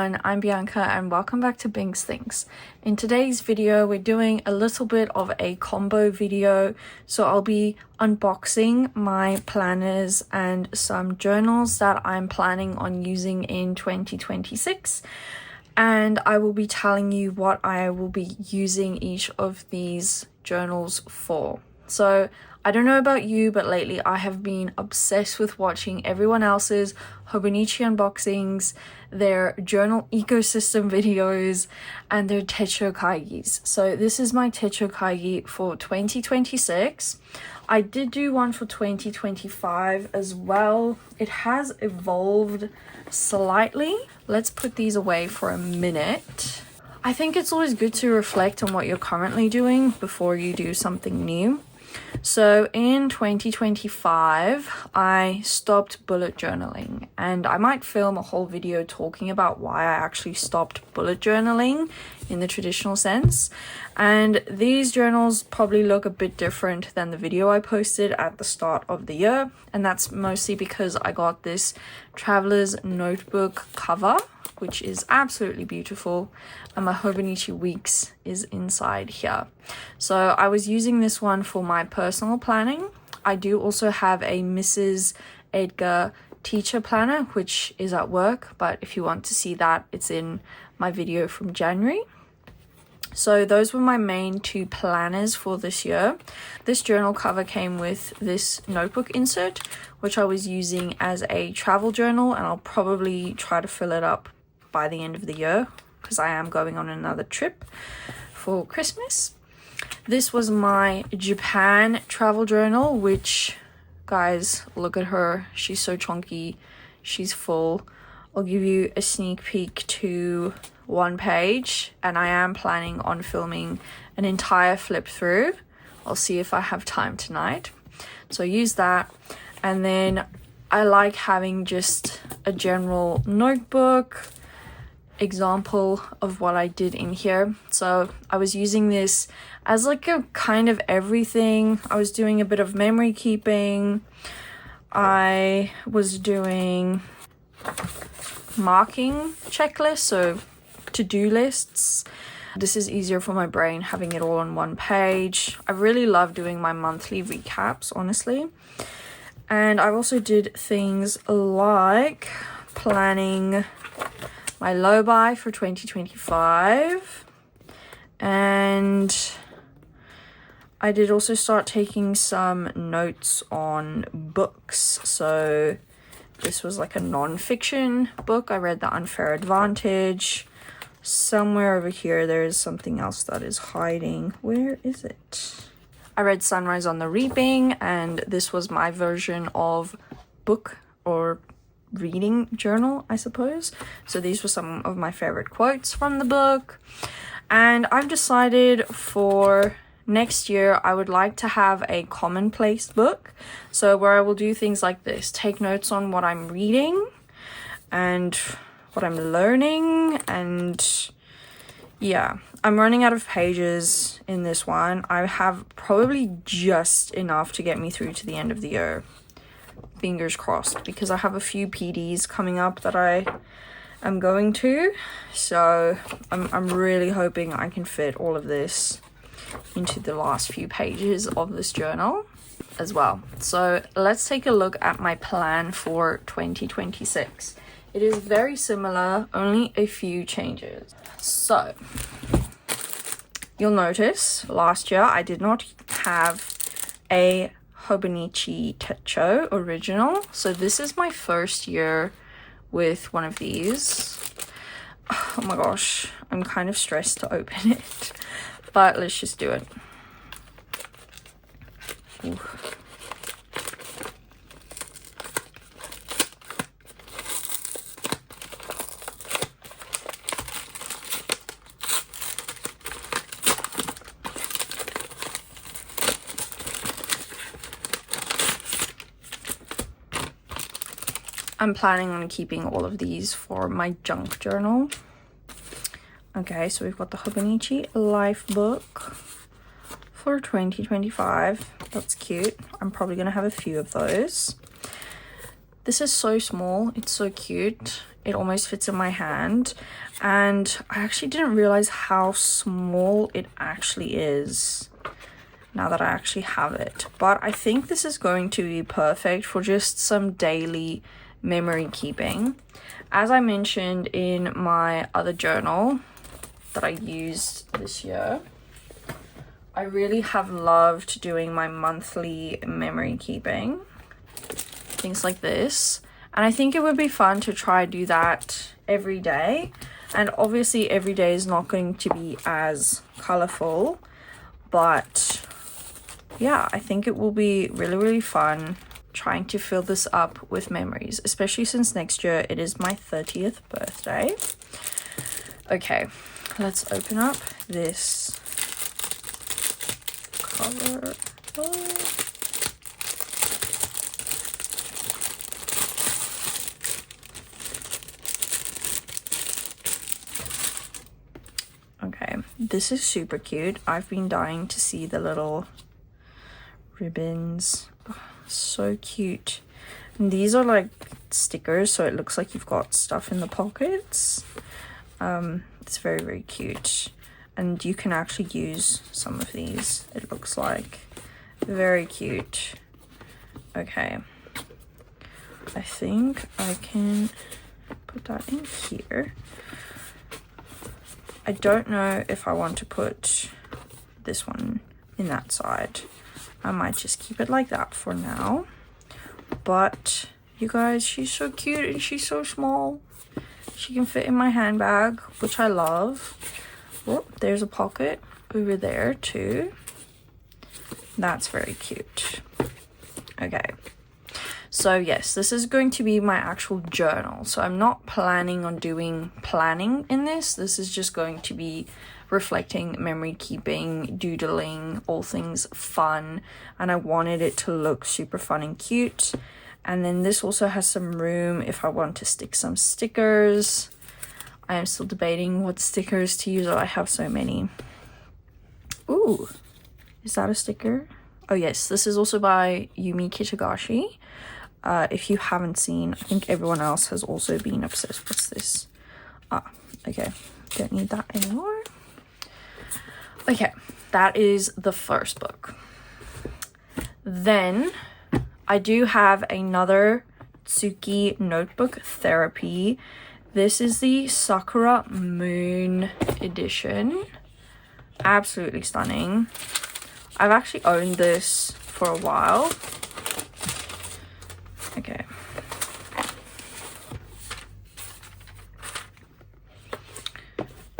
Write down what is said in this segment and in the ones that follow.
everyone, I'm Bianca and welcome back to Bing's Things. In today's video, we're doing a little bit of a combo video. So I'll be unboxing my planners and some journals that I'm planning on using in 2026. And I will be telling you what I will be using each of these journals for. So I don't know about you, but lately I have been obsessed with watching everyone else's Hobonichi unboxings, their journal ecosystem videos, and their Techo Kaigis. So this is my Techo Kaigi for 2026. I did do one for 2025 as well. It has evolved slightly. Let's put these away for a minute. I think it's always good to reflect on what you're currently doing before you do something new. So in 2025, I stopped bullet journaling, and I might film a whole video talking about why I actually stopped bullet journaling in the traditional sense. And these journals probably look a bit different than the video I posted at the start of the year. And that's mostly because I got this traveler's notebook cover, which is absolutely beautiful, and my Hobonichi Weeks is inside here. So I was using this one for my personal planning. I do also have a Mrs. Edgar teacher planner, which is at work, but if you want to see that, it's in my video from January. So those were my main two planners for this year. This journal cover came with this notebook insert, which I was using as a travel journal, and I'll probably try to fill it up by the end of the year because I am going on another trip for Christmas. This was my Japan travel journal, which, guys, look at her. She's so chunky. She's full. I'll give you a sneak peek to one page, and I am planning on filming an entire flip through. I'll see if I have time tonight. So use that. And then I like having just a general notebook example of what I did in here. So I was using this as like a kind of everything. I was doing a bit of memory keeping. I was doing marking checklists, so to-do lists. This is easier for my brain having it all on one page. I really love doing my monthly recaps, honestly. And I also did things like planning my low buy for 2025, and I did also start taking some notes on books. So this was like a non-fiction book. I read The Unfair Advantage. Somewhere over here there is something else that is hiding. Where is it? I read Sunrise on the Reaping, and this was my version of book or reading journal, I suppose. So these were some of my favorite quotes from the book. And I've decided for next year I would like to have a Commonplace Book, so where I will do things like this: take notes on what I'm reading and what I'm learning. And yeah, I'm running out of pages in this one. I have probably just enough to get me through to the end of the year. Fingers crossed, because I have a few PDs coming up that I am going to. So I'm really hoping I can fit all of this into the last few pages of this journal as well. So let's take a look at my plan for 2026. It is very similar, only a few changes. So you'll notice last year I did not have a Hobonichi Techo original, so this is my first year with one of these. Oh my gosh, I'm kind of stressed to open it, but let's just do it. Ooh. I'm planning on keeping all of these for my junk journal. Okay, so we've got the Hobonichi Life Book for 2025. That's cute. I'm probably going to have a few of those. This is so small. It's so cute. It almost fits in my hand, and I actually didn't realize how small it actually is now that I actually have it. But I think this is going to be perfect for just some daily memory keeping. As I mentioned in my other journal that I used this year, I really have loved doing my monthly memory keeping, things like this. And I think it would be fun to try do that every day. And obviously every day is not going to be as colorful, but yeah, I think it will be really, really fun trying to fill this up with memories, especially since next year it is my 30th birthday. Okay, let's open up this cover. Okay, this is super cute. I've been dying to see the little ribbons. Oh, so cute. And these are like stickers, so it looks like you've got stuff in the pockets. It's very, very cute. And you can actually use some of these, it looks like. Very cute. Okay. I think I can put that in here. I don't know if I want to put this one in that side. I might just keep it like that for now. But you guys, she's so cute and she's so small. She can fit in my handbag, which I love. Oh, there's a pocket over there too. That's very cute. Okay. So yes, this is going to be my actual journal. So I'm not planning on doing planning in this. This is just going to be reflecting, memory keeping, doodling, all things fun. And I wanted it to look super fun and cute. And then this also has some room if I want to stick some stickers. I am still debating what stickers to use. I have so many. Ooh, is that a sticker? Oh yes, this is also by Yumi Kitagashi. If you haven't seen, I think everyone else has also been obsessed. What's this? Ah, okay. Don't need that anymore. Okay, that is the first book. Then I do have another Tsuki notebook therapy. This is the Sakura Moon edition. Absolutely stunning. I've actually owned this for a while. Okay.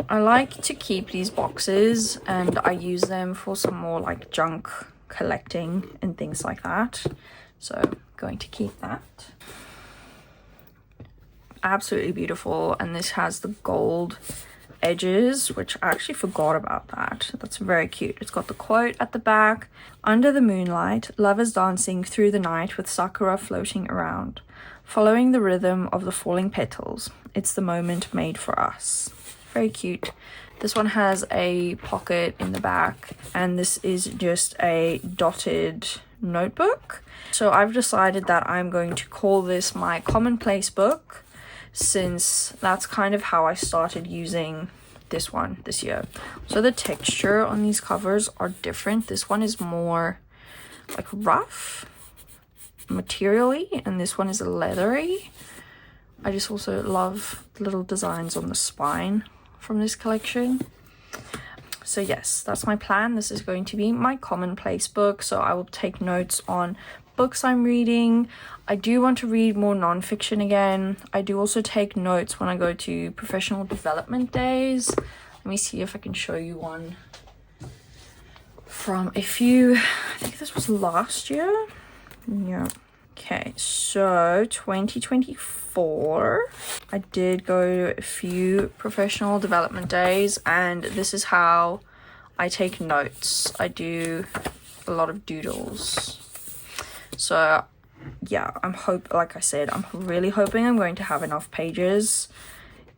I like to keep these boxes and I use them for some more like junk collecting and things like that. So I'm going to keep that. Absolutely beautiful. And this has the gold edges, which I actually forgot about that. That's very cute. It's got the quote at the back. Under the moonlight, lovers dancing through the night with sakura floating around, following the rhythm of the falling petals. It's the moment made for us. Very cute. This one has a pocket in the back, and this is just a dotted notebook. So I've decided that I'm going to call this my Commonplace Book, since that's kind of how I started using this one this year. So the texture on these covers are different. This one is more like rough materially, and this one is leathery. I just also love the little designs on the spine from this collection. So yes, that's my plan. This is going to be my Commonplace Book. So I will take notes on books I'm reading. I do want to read more non-fiction again. I do also take notes when I go to professional development days. Let me see if I can show you one from a few, I think this was last year. Yeah. Okay, so 2024, I did go to a few professional development days, and this is how I take notes. I do a lot of doodles. So yeah, like I said, I'm really hoping I'm going to have enough pages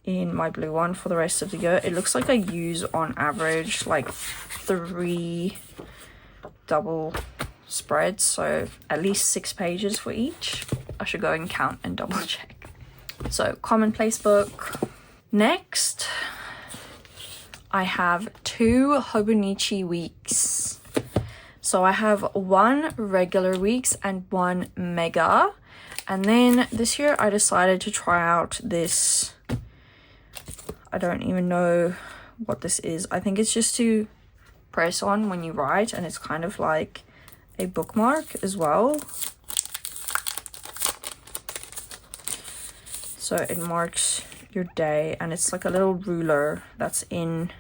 in my blue one for the rest of the year. It looks like I use on average like 3 double spreads, so at least 6 pages for each. I should go and count and double check. So Commonplace Book. Next, I have 2 Hobonichi weeks. So I have 1 regular weeks and 1 mega. And then this year I decided to try out this. I don't even know what this is. I think it's just to press on when you write, and it's kind of like a bookmark as well. So it marks your day, and it's like a little ruler that's in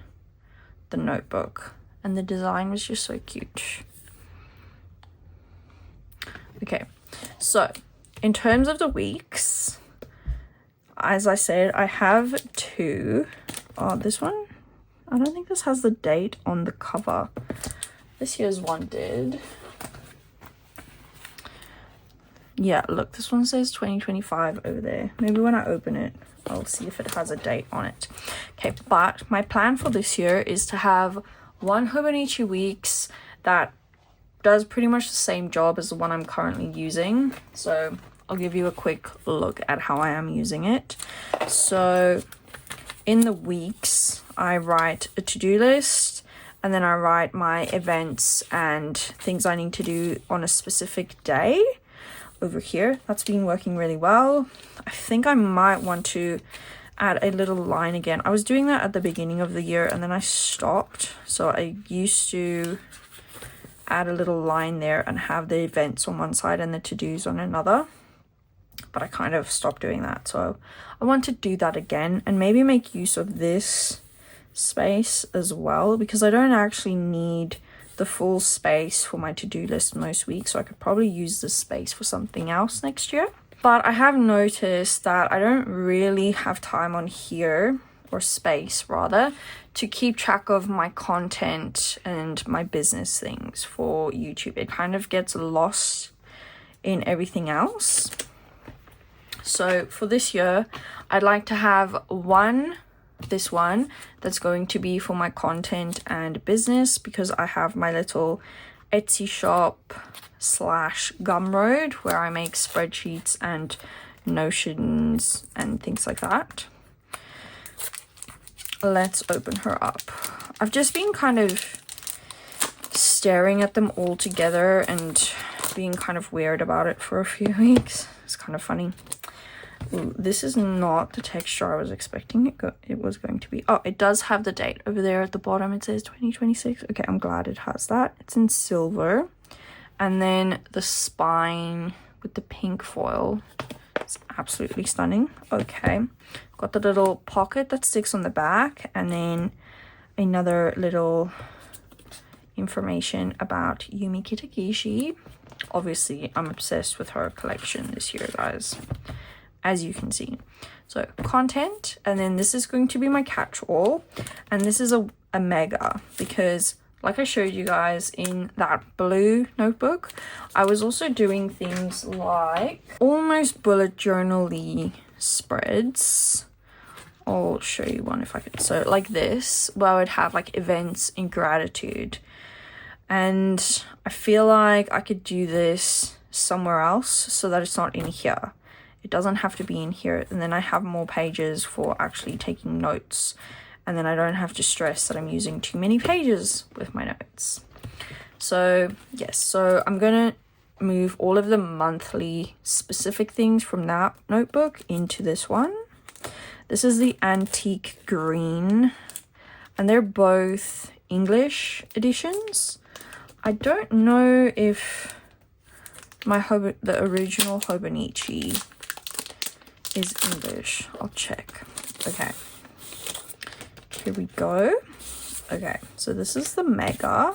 the notebook, and the design was just so cute. Okay, so in terms of the weeks, as I said, I have 2. Oh, this one, I don't think this has the date on the cover. This year's one did. Yeah, look, this one says 2025 over there. Maybe when I open it, I'll see if it has a date on it. Okay, but my plan for this year is to have 1 Hobonichi weeks that does pretty much the same job as the one I'm currently using. So I'll give you a quick look at how I am using it. So in the weeks, I write a to-do list, and then I write my events and things I need to do on a specific day over here. That's been working really well. I think I might want to add a little line again. I was doing that at the beginning of the year and then I stopped. So I used to add a little line there and have the events on one side and the to-dos on another, but I kind of stopped doing that. So I want to do that again and maybe make use of this space as well, because I don't actually need the full space for my to-do list most weeks, so I could probably use this space for something else next year. But I have noticed that I don't really have time on here, or space rather, to keep track of my content and my business things for YouTube. It kind of gets lost in everything else. So for this year, I'd like to have this one that's going to be for my content and business, because I have my little Etsy shop / Gumroad where I make spreadsheets and notions and things like that. Let's open her up. I've just been kind of staring at them all together and being kind of weird about it for a few weeks. It's kind of funny. Ooh, this is not the texture I was expecting it was going to be. Oh, it does have the date over there at the bottom. It says 2026. Okay, I'm glad it has that. It's in silver. And then the spine with the pink foil. It's absolutely stunning. Okay, got the little pocket that sticks on the back, and then another little information about Yumi Kitagishi. Obviously, I'm obsessed with her collection this year, guys, as you can see. So content, and then this is going to be my catch-all, and this is a mega, because like I showed you guys in that blue notebook, I was also doing things like almost bullet journal-y spreads. I'll show you one if I could. So like this, where I would have like events in gratitude, and I feel like I could do this somewhere else so that it's not in here. It doesn't have to be in here, and then I have more pages for actually taking notes, and then I don't have to stress that I'm using too many pages with my notes. So yes, so I'm gonna move all of the monthly specific things from that notebook into this one. This is the antique green, and they're both English editions. I don't know if the original Hobonichi is English. I'll check. Okay, here we go. Okay, so this is the mega.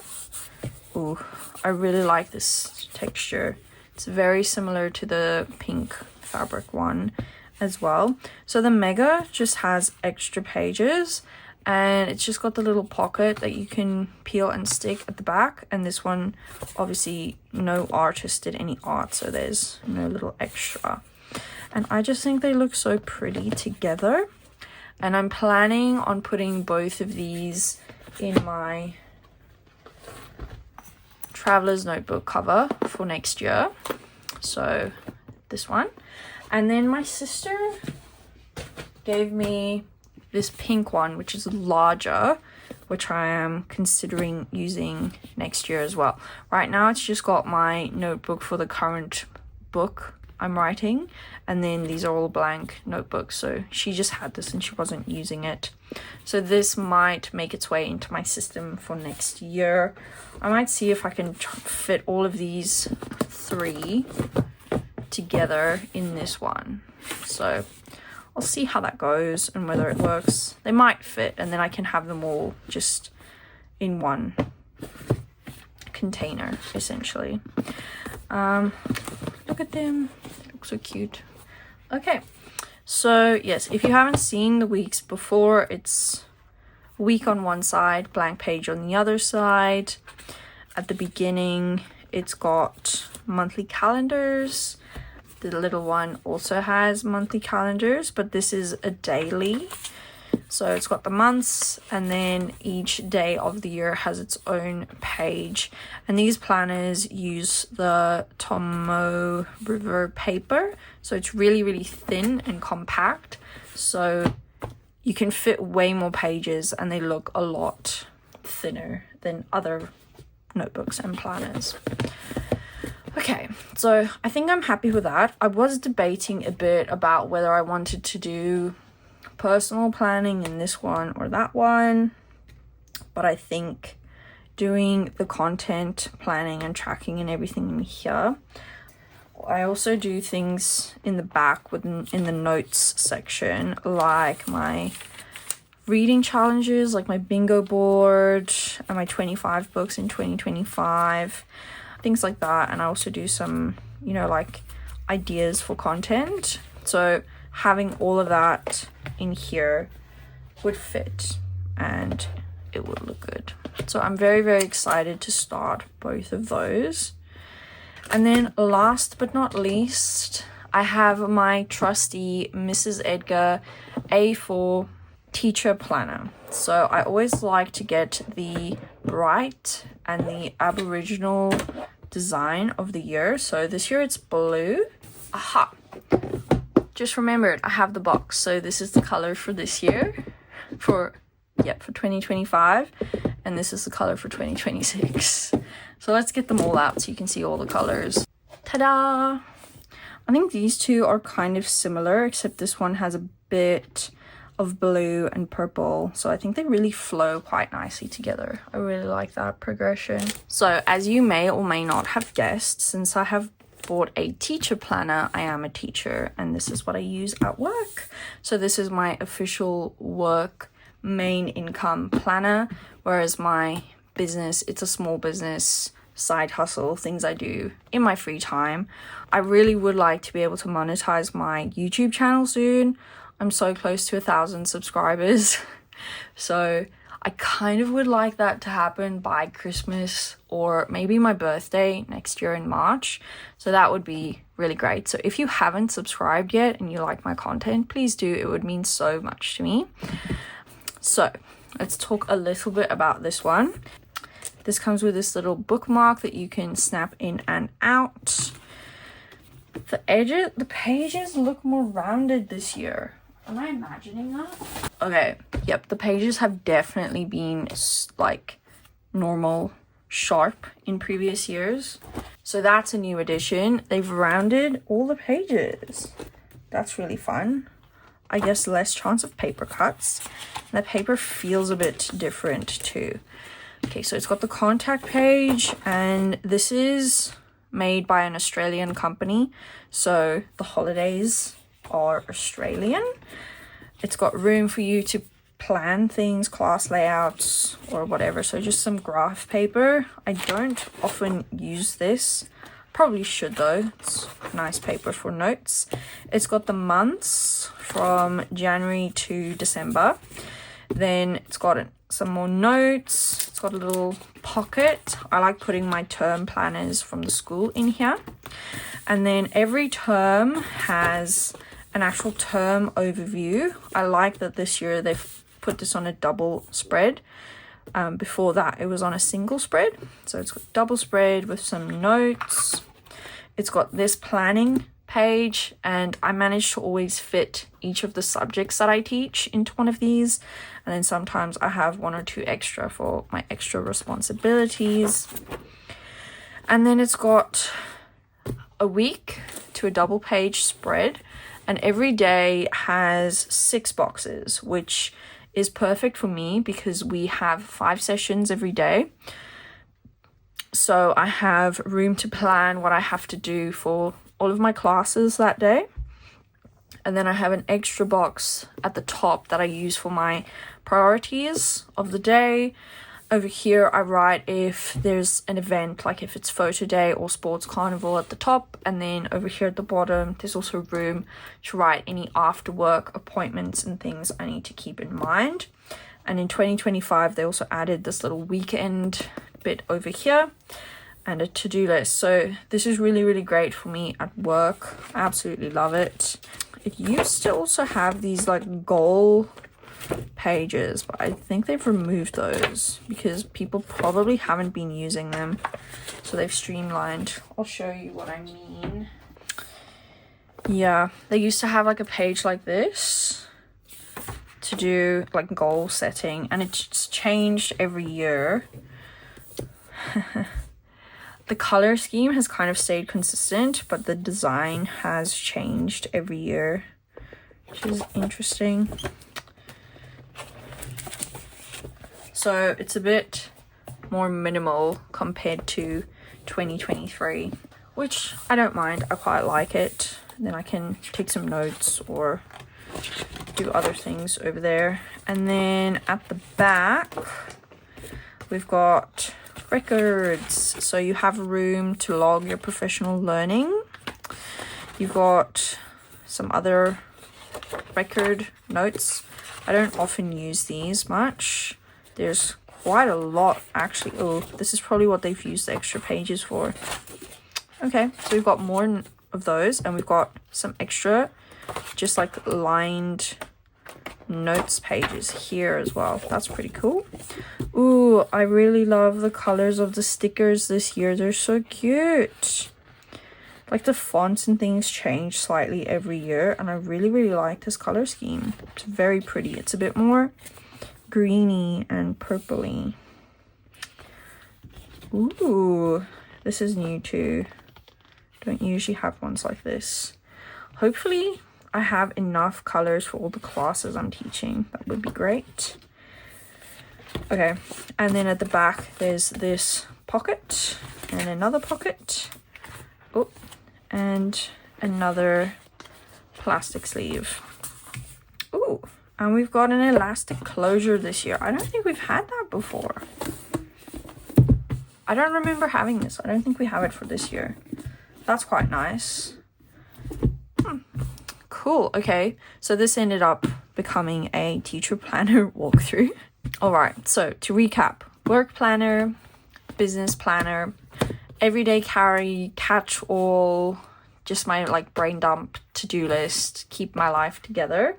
Ooh, I really like this texture. It's very similar to the pink fabric one as well. So the mega just has extra pages, and it's just got the little pocket that you can peel and stick at the back. And this one, obviously no artist did any art, so there's no little extra. And I just think they look so pretty together, and I'm planning on putting both of these in my traveler's notebook cover for next year. So this one, and then my sister gave me this pink one, which is larger, which I am considering using next year as well. Right now it's just got my notebook for the current book I'm writing, and then these are all blank notebooks, so she just had this and she wasn't using it. So this might make its way into my system for next year. I might see if I can fit all of these 3 together in this one. So I'll see how that goes and whether it works. They might fit, and then I can have them all just in one container, essentially. Look at them. They look so cute. Okay, so yes, if you haven't seen the weeks before, it's week on one side, blank page on the other side. At the beginning, it's got monthly calendars. The little one also has monthly calendars, but this is a daily. So it's got the months, and then each day of the year has its own page. And these planners use the Tomo River paper. So it's really, really thin and compact. So you can fit way more pages, and they look a lot thinner than other notebooks and planners. Okay, so I think I'm happy with that. I was debating a bit about whether I wanted to do personal planning in this one or that one, but I think doing the content planning and tracking and everything in here. I also do things in the back in the notes section, like my reading challenges, like my bingo board and my 25 books in 2025, things like that. And I also do some, you know, like ideas for content. So having all of that in here would fit and it would look good. So I'm very, very excited to start both of those. And then last but not least, I have my trusty Mrs. Edgar A4 teacher planner. So I always like to get the bright and the Aboriginal design of the year. So this year it's blue. Aha! Just remembered, I have the box. So this is the color for this year, for 2025, and this is the color for 2026. So let's get them all out so you can see all the colors. Ta-da! I think these two are kind of similar, except this one has a bit of blue and purple, so I think they really flow quite nicely together. I really like that progression. So as you may or may not have guessed, since I have bought a teacher planner, I am a teacher, and this is what I use at work. So this is my official work main income planner, whereas my business, it's a small business side hustle, things I do in my free time. I really would like to be able to monetize my YouTube channel soon. I'm so close to 1,000 subscribers. So I kind of would like that to happen by Christmas or maybe my birthday next year in March. So that would be really great. So if you haven't subscribed yet and you like my content, please do. It would mean so much to me. So let's talk a little bit about this one. This comes with this little bookmark that you can snap in and out. The pages look more rounded this year. Am I imagining that? Okay, yep, the pages have definitely been like normal sharp in previous years. So that's a new addition. They've rounded all the pages. That's really fun. I guess less chance of paper cuts. The paper feels a bit different too. Okay, so it's got the contact page, and this is made by an Australian company. So the holidays are Australian. It's got room for you to plan things, class layouts or whatever. So just some graph paper. I don't often use this. Probably should though. It's nice paper for notes. It's got the months from January to December. Then it's got some more notes. It's got a little pocket. I like putting my term planners from the school in here. And then every term has an actual term overview. I like that this year they've put this on a double spread. Before that it was on a single spread. So it's got double spread with some notes. It's got this planning page, and I manage to always fit each of the subjects that I teach into one of these, and then sometimes I have 1 or 2 extra for my extra responsibilities. And then it's got a week to a double page spread, and every day has 6 boxes, which is perfect for me because we have 5 sessions every day. So I have room to plan what I have to do for all of my classes that day. And then I have an extra box at the top that I use for my priorities of the day. Over here, I write if there's an event, like if it's photo day or sports carnival at the top. And then over here at the bottom, there's also room to write any after work appointments and things I need to keep in mind. And in 2025, they also added this little weekend bit over here and a to-do list. So this is really, really great for me at work. I absolutely love it. It used to also have these like goal pages, but I think they've removed those because people probably haven't been using them, so they've streamlined. I'll show you what I mean. Yeah, they used to have like a page like this to do like goal setting, and it's changed every year. The color scheme has kind of stayed consistent, but the design has changed every year, which is interesting. So it's a bit more minimal compared to 2023, which I don't mind. I quite like it. And then I can take some notes or do other things over there. And then at the back, we've got records. So you have room to log your professional learning. You've got some other record notes. I don't often use these much. There's quite a lot actually. Oh, this is probably what they've used the extra pages for. Okay, so we've got more of those, and we've got some extra just like lined notes pages here as well. That's pretty cool. Ooh, I really love the colors of the stickers this year. They're so cute. Like the fonts and things change slightly every year, and I really, really like this color scheme. It's very pretty. It's a bit more greeny and purpley. Ooh, this is new too. Don't usually have ones like this. Hopefully I have enough colors for all the classes I'm teaching. That would be great. Okay, and then at the back there's this pocket and another pocket. Oh, and another plastic sleeve. Ooh, and we've got an elastic closure this year. I don't think we've had that before. I don't remember having this. I don't think we have it for this year. That's quite nice. Cool. Okay, so this ended up becoming a teacher planner walkthrough. All right, so to recap: work planner, business planner, everyday carry, catch all, just my like brain dump to-do list, keep my life together,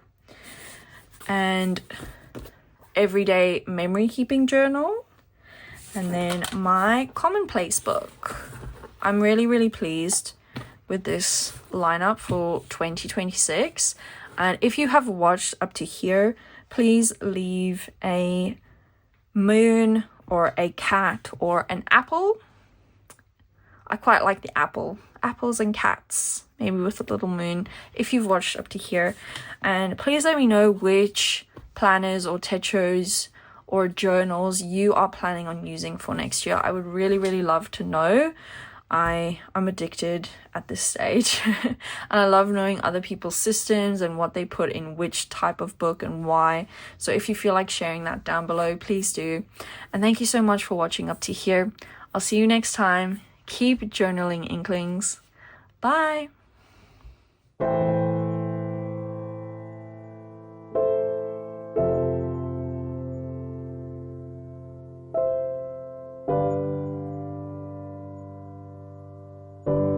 and everyday memory keeping journal, and then my Commonplace book. I'm really, really pleased with this lineup for 2026. And if you have watched up to here, please leave a moon or a cat or an apple. I quite like the apple. Apples and cats, maybe with a little moon, if you've watched up to here. And please let me know which planners or techos or journals you are planning on using for next year. I would really, really love to know. I'm addicted at this stage and I love knowing other people's systems and what they put in which type of book and why. So if you feel like sharing that down below, please do. And thank you so much for watching up to here. I'll see you next time. Keep journaling, Inklings. Bye.